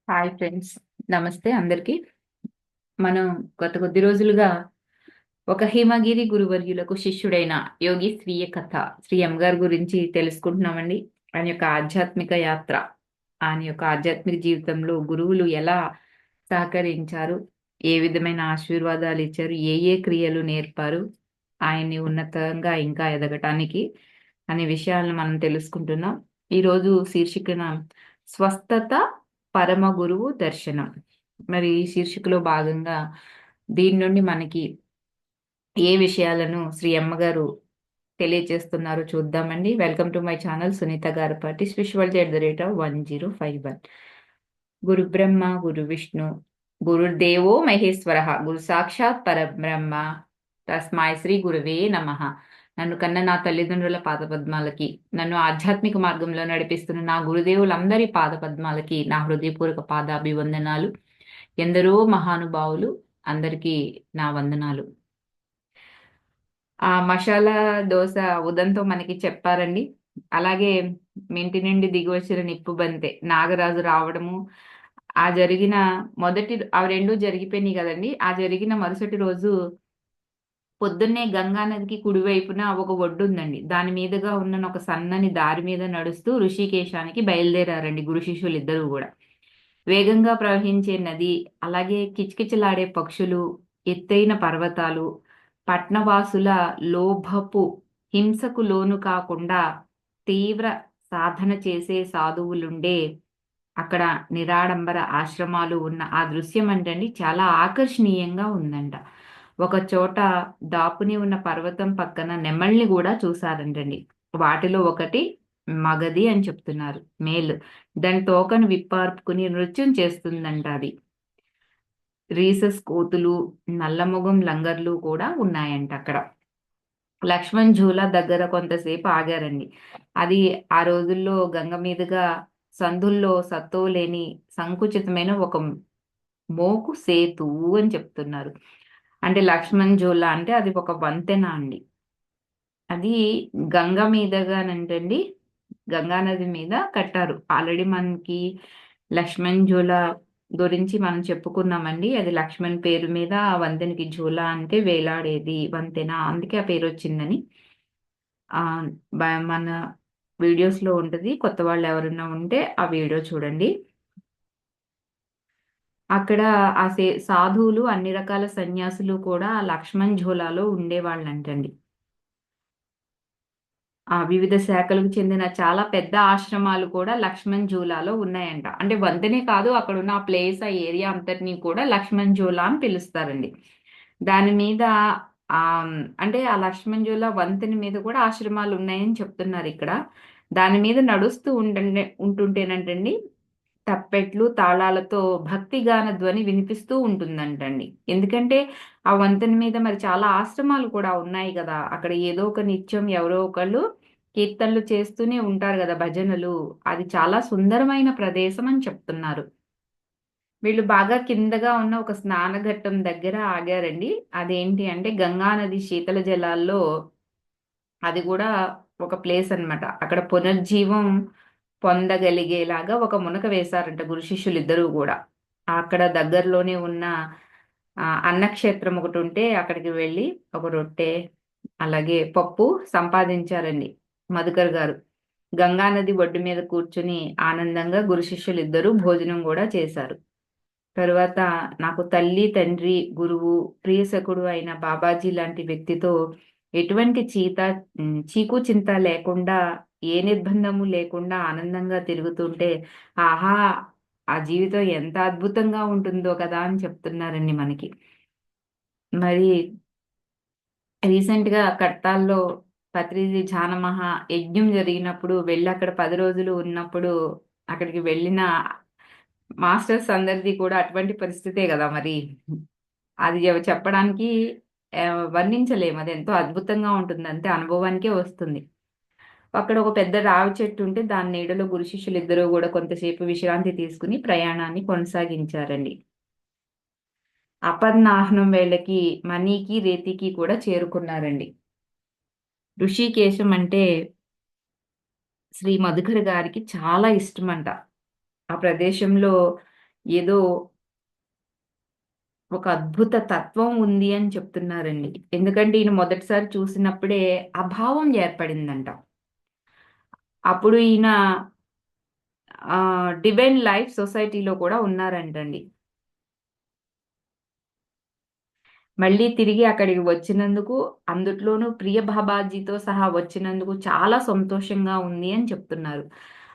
Hi friends. నమస్తే అందరికి. మనం గత కొద్ది రోజులుగా ఒక హిమగిరి గురువర్యులకు శిష్యుడైన యోగి స్వీయ కథ శ్రీ ఎం గారి గురించి తెలుసుకుంటున్నామండి. ఆయన యొక్క ఆధ్యాత్మిక యాత్ర, ఆయన యొక్క ఆధ్యాత్మిక జీవితంలో గురువులు ఎలా సహకరించారు, ఏ విధమైన ఆశీర్వాదాలు ఇచ్చారు, ఏ ఏ క్రియలు నేర్పారు ఆయన్ని ఉన్నతంగా ఇంకా ఎదగటానికి అనే విషయాలను మనం తెలుసుకుంటున్నాం. ఈరోజు శీర్షికన స్వస్థత పరమ గురువు దర్శనం. మరి ఈ శీర్షికలో భాగంగా దీని నుండి మనకి ఏ విషయాలను శ్రీ అమ్మగారు తెలియజేస్తున్నారో చూద్దామండి. Welcome to my channel Sunitha Garapati spirituality@1051. గురు బ్రహ్మ గురు విష్ణు గురుర్దేవో మహేశ్వర గురు సాక్షాత్ పరబ్రహ్మ తస్మై శ్రీ గురువే నమః. నన్ను కన్న నా తల్లిదండ్రుల పాదపద్మాలకి, నన్ను ఆధ్యాత్మిక మార్గంలో నడిపిస్తున్న నా గురుదేవులందరి పాదపద్మాలకి నా హృదయపూర్వక పాదాభివందనాలు. ఎందరో మహానుభావులు అందరికీ నా వందనాలు. ఆ మసాలా దోస ఉదంతో మనకి చెప్పారండి. అలాగే మింటి నుండి దిగి వచ్చిన నిప్పు బంతే నాగరాజు రావడము, ఆ జరిగిన అవి రెండు జరిగిపోయినాయి కదండి. ఆ జరిగిన మరుసటి రోజు పొద్దున్నే గంగా నదికి కుడివైపున ఒక ఒడ్డు ఉందండి. దాని మీదుగా ఉన్న ఒక సన్నని దారి మీద నడుస్తూ ఋషికేశానికి బయలుదేరారండి గురు శిష్యులు ఇద్దరు కూడా. వేగంగా ప్రవహించే నది, అలాగే కిచకిచలాడే పక్షులు, ఎత్తైన పర్వతాలు, పట్నవాసుల లోభపు హింసకు లోను కాకుండా తీవ్ర సాధన చేసే సాధువులుండే అక్కడ నిరాడంబర ఆశ్రమాలు ఉన్న ఆ దృశ్యం అంటండి చాలా ఆకర్షణీయంగా ఉందంట. ఒక చోట దాపుని ఉన్న పర్వతం పక్కన నెమళ్ళని కూడా చూసారంటండి. వాటిలో ఒకటి మగది అని చెప్తున్నారు, మేల్. దాని తోకను విప్పార్పుకుని నృత్యం చేస్తుందంట అది. రీసస్ కోతులు, నల్లమొగం లంగర్లు కూడా ఉన్నాయంట అక్కడ. లక్ష్మణ్ ఝూలా దగ్గర కొంతసేపు ఆగారండి. అది ఆ రోజుల్లో గంగ మీదుగా సందుల్లో సత్తువ లేని సంకుచితమైన ఒక మోకు సేతువు అని చెప్తున్నారు. అంటే లక్ష్మణ్ ఝూలా అంటే అది ఒక వంతెన అండి. అది గంగ మీదగానంటండి, గంగా నది మీద కట్టారు. ఆల్రెడీ మనకి లక్ష్మణ్ ఝూలా గురించి మనం చెప్పుకున్నామండి. అది లక్ష్మణ్ పేరు మీద ఆ వంతెనకి ఝూలా అంటే వేలాడేది వంతెన, అందుకే ఆ పేరు వచ్చిందని. ఆ మన వీడియోస్ లో ఉంటది. కొత్త వాళ్ళు ఎవరైనా ఉంటే ఆ వీడియో చూడండి. అక్కడ ఆ సాధువులు, అన్ని రకాల సన్యాసులు కూడా ఆ లక్ష్మణ్ ఝూలాలో ఉండేవాళ్ళంటండి. వివిధ శాఖలకు చెందిన చాలా పెద్ద ఆశ్రమాలు కూడా లక్ష్మణ్ ఝూలాలో ఉన్నాయంట. అంటే వంతెనే కాదు, అక్కడున్న ఆ ప్లేస్, ఆ ఏరియా అంతటిని కూడా లక్ష్మణ్ ఝూలా అని పిలుస్తారండి. దాని మీద అంటే ఆ లక్ష్మణ్ ఝూలా వంతెన మీద కూడా ఆశ్రమాలు ఉన్నాయని చెప్తున్నారు ఇక్కడ. దాని మీద నడుస్తూ ఉంటుంటేనంటండి తప్పెట్లు, తాళాలతో భక్తిగాన ధ్వని వినిపిస్తూ ఉంటుందంటండి. ఎందుకంటే ఆ వంతెన మీద మరి చాలా ఆశ్రమాలు కూడా ఉన్నాయి గదా! అక్కడ ఏదో ఒక నిత్యం ఎవరో ఒకళ్ళు కీర్తనలు చేస్తూనే ఉంటారు గదా! భజనలు. అది చాలా సుందరమైన ప్రదేశం అని చెప్తున్నారు. వీళ్ళు బాగా కిందగా ఉన్న ఒక స్నానఘట్టం దగ్గర ఆగారండి. అదేంటి అంటే గంగా నది శీతల జలాల్లో అది గూడా ఒక ప్లేస్ అన్నమాట. అక్కడ పునర్జీవం పొందగలిగేలాగా ఒక మునక వేశారంట గురు శిష్యులిద్దరూ గూడా. అక్కడ దగ్గరలోనే ఉన్న అన్నక్షేత్రం ఒకటుంటే అక్కడికి వెళ్ళి ఒక రొట్టె, అలాగే పప్పు సంపాదించారండి మధుకర్ గారు. గంగా నది ఒడ్డు మీద కూర్చుని ఆనందంగా గురు శిష్యులిద్దరూ భోజనం గూడా చేశారు. తరువాత నాకు తల్లి, తండ్రి, గురువు, ప్రియసఖుడు అయిన బాబాజీ లాంటి వ్యక్తితో ఎటువంటి చీకు చింత లేకుండా, ఏ నిర్బంధము లేకుండా ఆనందంగా తిరుగుతుంటే, ఆహా! ఆ జీవితం ఎంత అద్భుతంగా ఉంటుందో కదా అని చెప్తున్నారండి మనకి. మరి రీసెంట్‌గా కడతాల్లో పత్రిజీ ఝానమహా యజ్ఞం జరిగినప్పుడు వెళ్లి అక్కడ 10 రోజులు ఉన్నప్పుడు అక్కడికి వెళ్ళిన మాస్టర్స్ అందరిది కూడా అటువంటి పరిస్థితే గదా మరి. అది చెప్పడానికి వర్ణించలేము. అదెంతో అద్భుతంగా ఉంటుంది. అంతే అనుభవానికే వస్తుంది. అక్కడ ఒక పెద్ద రావి చెట్టు ఉంటే దాని నీడలో గురు శిష్యులిద్దరూ గూడా కొంతసేపు విశ్రాంతి తీసుకొని ప్రయాణాన్ని కొనసాగించారండి. అపర్ణాహ్నం వేళకి మణికి, రేతికి కూడా చేరుకున్నారండి. ఋషికేశం అంటే శ్రీ మధుకర్ గారికి చాలా ఇష్టమంట. ఆ ప్రదేశంలో ఏదో ఒక అద్భుత తత్వం ఉంది అని చెప్తున్నారండి. ఎందుకంటే ఈయన మొదటిసారి చూసినప్పుడే అభావం ఏర్పడిందంట. అప్పుడు ఈయన డివైన్ లైఫ్ సొసైటీలో కూడా ఉన్నారంటండి. మళ్ళీ తిరిగి అక్కడికి వచ్చినందుకు, అందుట్లోనూ ప్రియ బాబాజీతో సహా వచ్చినందుకు చాలా సంతోషంగా ఉంది అని చెప్తున్నారు.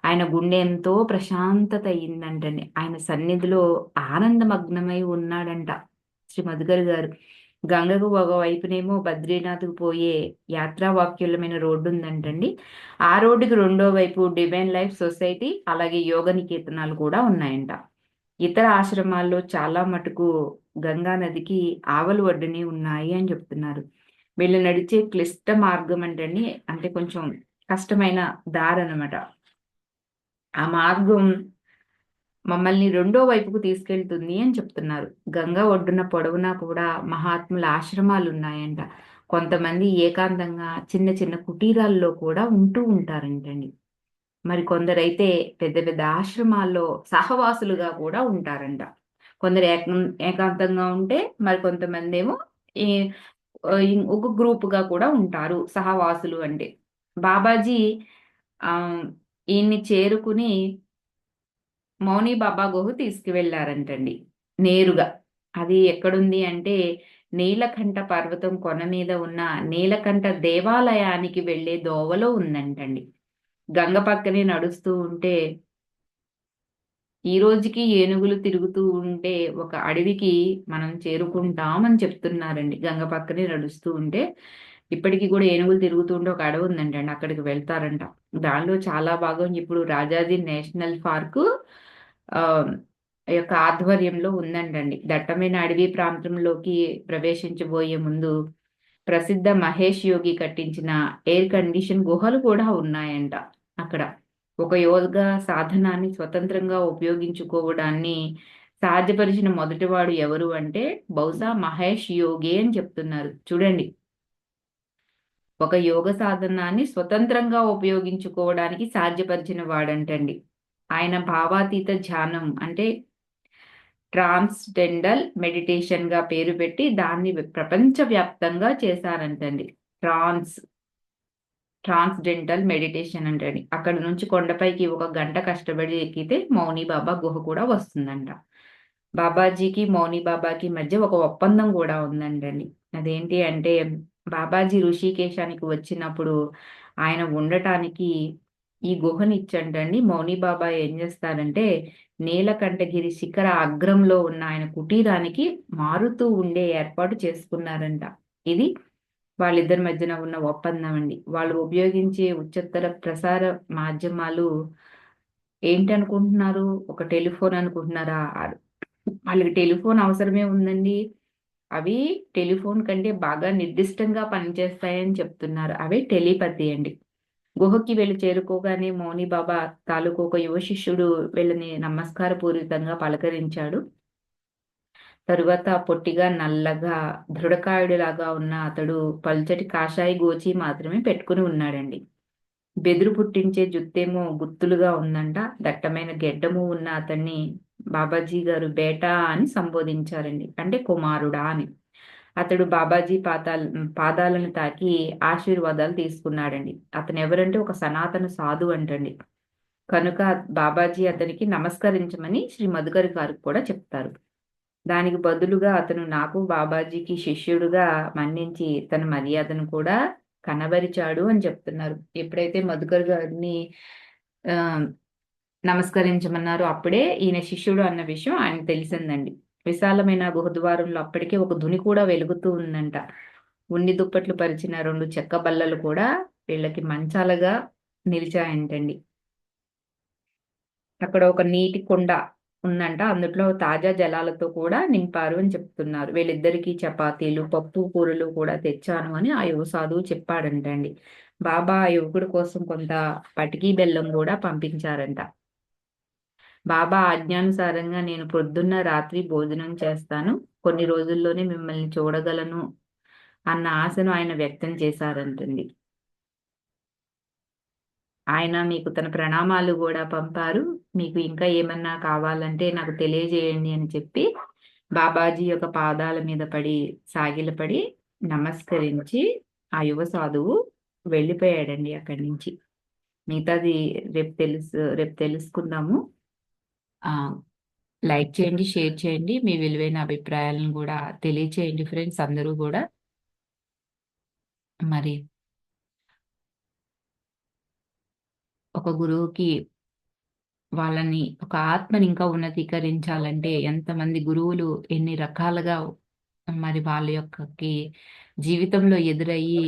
ఆయన గుండె ఎంతో ప్రశాంతత అయిందంటండి. ఆయన సన్నిధిలో ఆనందమగ్నమై ఉన్నాడంట శ్రీ మధుకర్ గారు. గంగకు ఒకవైపునేమో బద్రీనాథ్‌కు పోయే యాత్రావాక్యులమైన రోడ్డుందంటండి. ఆ రోడ్డుకి రెండో వైపు డివైన్ లైఫ్ సొసైటీ, అలాగే యోగ నికేతనాలు కూడా ఉన్నాయంట. ఇతర ఆశ్రమాల్లో చాలా మటుకు గంగా నదికి ఆవలి ఒడ్డునే ఉన్నాయి అని చెప్తున్నారు. వీళ్ళు నడిచే క్లిష్ట మార్గం అంటండి. అంటే కొంచెం కష్టమైన దారనమాట. ఆ మార్గం మమ్మల్ని రెండో వైపుకు తీసుకెళ్తుంది అని చెప్తున్నారు. గంగా ఒడ్డున పొడవునా కూడా మహాత్ముల ఆశ్రమాలున్నాయంట. కొంతమంది ఏకాంతంగా చిన్న చిన్న కుటీరాల్లో కూడా ఉంటూ ఉంటారంటండి. మరి కొందరైతే పెద్ద పెద్ద ఆశ్రమాల్లో సహవాసులుగా కూడా ఉంటారంట. కొందరు ఏకాంతంగా ఉంటే, మరి కొంతమందేమో ఈ ఒక గ్రూప్‌గా కూడా ఉంటారు సహవాసులు అంటే. బాబాజీ ఆహ్, ఈయన్ని చేరుకుని మౌని బాబా గుహ తీసుకువెళ్లారంటండి నేరుగా. అది ఎక్కడుంది అంటే, నీలకంఠ పర్వతం కొన మీద ఉన్న నీలకంఠ దేవాలయానికి వెళ్ళే దోవలో ఉందంటండి. గంగ పక్కనే నడుస్తూ ఉంటే, ఈ రోజుకి ఏనుగులు తిరుగుతూ ఉంటే ఒక అడవికి మనం చేరుకుంటామని చెప్తున్నారండి. గంగ పక్కనే నడుస్తూ ఉంటే, ఇప్పటికి కూడా ఏనుగులు తిరుగుతూ ఉంటే ఒక అడవి ఉందంటండి. అక్కడికి వెళ్తారంట. దానిలో చాలా భాగం ఇప్పుడు రాజాజీ నేషనల్ పార్కు ఆహ్, యొక్క ఆధ్వర్యంలో ఉందంటండి. దట్టమైన అడవి ప్రాంతంలోకి ప్రవేశించబోయే ముందు ప్రసిద్ధ మహేష్ యోగి కట్టించిన ఎయిర్ కండిషన్ గుహలు కూడా ఉన్నాయంట అక్కడ. ఒక యోగా సాధనాన్ని స్వతంత్రంగా ఉపయోగించుకోవడాన్ని సాధ్యపరిచిన మొదటివాడు ఎవరు అంటే బహుశా మహేష్ యోగే అని చెప్తున్నారు. చూడండి. ఒక యోగ సాధనాన్ని స్వతంత్రంగా ఉపయోగించుకోవడానికి సాధ్యపరిచిన వాడంటండి. ఆయన భావాతీత ధ్యానం అంటే ట్రాన్స్‌డెండల్ మెడిటేషన్‌గా పేరు పెట్టి దాన్ని ప్రపంచవ్యాప్తంగా చేశారంటండి. ట్రాన్స్ ట్రాన్స్‌డెంటల్ మెడిటేషన్ అంటండి. అక్కడి నుంచి కొండపైకి ఒక గంట కష్టపడి ఎక్కితే మౌని బాబా గుహ కూడా వస్తుందంట. బాబాజీకి, మౌని బాబాకి మధ్య ఒక ఒప్పందం గూడా ఉందంటండి. అదేంటి అంటే బాబాజీ ఋషికేశానికి వచ్చినప్పుడు ఆయన ఉండటానికి ఈ గుహనిచ్చంటండి మౌని బాబా ఏం జేస్తారంటే నీలకంఠగిరి శిఖర అగ్రంలో ఉన్న ఆయన కుటీరానికి మారుతూ ఉండే ఏర్పాటు చేసుకున్నారంట. ఇది వాళ్ళిద్దరి మధ్యన ఉన్న ఒప్పందం అండి. వాళ్ళు ఉపయోగించే ఉच्चతర ప్రసార మాధ్యమాలు ఏంటనుకుంటున్నారు? ఒక టెలిఫోన్ అనుకుంటున్నారా? వాళ్ళకి టెలిఫోన్ అవసరమే ఉందండి. అవి టెలిఫోన్ కంటే బాగా నిర్దిష్టంగా పనిచేస్తాయని చెప్తున్నారు. అవే టెలిపతి అండి. గుహకి వెళ్లి చేరుకోగానే మౌని బాబా తాలూకు ఒక యువ శిష్యుడు వీళ్ళని నమస్కారపూరితంగా పలకరించాడు. తరువాత పొట్టిగా, నల్లగా, దృఢకాయుడిలాగా ఉన్న అతడు పల్చటి కాషాయ గోచి మాత్రమే పెట్టుకుని ఉన్నాడండి. బెదురు పుట్టించే జుత్తేమో గుత్తులుగా ఉందంట. దట్టమైన గెడ్డము ఉన్న అతన్ని బాబాజీ గారు బేటా అని సంబోధించారండి. అంటే కుమారుడా అని. అతడు బాబాజీ పాదాలను తాకి ఆశీర్వాదాలు తీసుకున్నాడండి. అతనెవరంటే ఒక సనాతన సాధువు అంటండి. కనుక బాబాజీ అతనికి నమస్కరించమని శ్రీ మధుకర్ గారికి కూడా చెప్తారు. దానికి బదులుగా అతను నాకు బాబాజీకి శిష్యుడుగా మన్నించి తన మర్యాదను కూడా కనబరిచాడు అని చెప్తున్నారు. ఎప్పుడైతే మధుకర్ గారిని ఆహ్, నమస్కరించమన్నారో అప్పుడే ఈయన శిష్యుడు అన్న విషయం ఆయనకు తెలిసిందండి. విశాలమైన గుహద్వారంలో అప్పటికే ఒక ధుని కూడా వెలుగుతూ ఉందంట. ఉన్ని దుప్పట్లు పరిచిన 2 చెక్క బల్లలు కూడా వీళ్ళకి మంచాలుగా నిలిచాయంటండి. అక్కడ ఒక నీటి కుండ ఉందంట. అందుట్లో తాజా జలాలతో కూడా నింపారు అని చెప్తున్నారు. వీళ్ళిద్దరికీ చపాతీలు, పప్పు, కూరలు కూడా తెచ్చాను అని ఆ యువ సాధువు చెప్పాడంటండి. బాబా ఆ యువకుడి కోసం కొంత పటికి బెల్లం గూడా పంపించారంట. బాబా ఆజ్ఞానుసారంగా నేను పొద్దున్న, రాత్రి భోజనం చేస్తాను. కొన్ని రోజుల్లోనే మిమ్మల్ని చూడగలను అన్న ఆశను ఆయన వ్యక్తం చేశారంటండి. ఆయన మీకు తన ప్రణామాలు కూడా పంపారు. మీకు ఇంకా ఏమన్నా కావాలంటే నాకు తెలియజేయండి అని చెప్పి బాబాజీ యొక్క పాదాల మీద పడి సాగిలపడి నమస్కరించి ఆ యువ సాధువు వెళ్ళిపోయాడండి అక్కడి నుంచి. మిగతాది రేపు తెలుసుకుందాము. ఆ లైక్ చేయండి, షేర్ చేయండి, మీ విలువైన అభిప్రాయాలను కూడా తెలియచేయండి ఫ్రెండ్స్ అందరూ కూడా. మరి ఒక గురువుకి వాళ్ళని ఒక ఆత్మని ఇంకా ఉన్నతీకరించాలంటే ఎంతమంది గురువులు ఎన్ని రకాలుగా మరి వాళ్ళ యొక్కకి జీవితంలో ఎదురయ్యి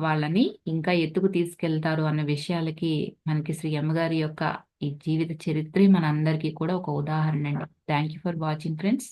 వాళ్ళని ఇంకా ఎత్తుకు తీసుకెళ్తారు అన్న విషయాలకి మనకి శ్రీ అమ్మగారి యొక్క ఈ జీవిత చరిత్రే మనందరికీ కూడా ఒక ఉదాహరణ అండి. Thank you for watching friends.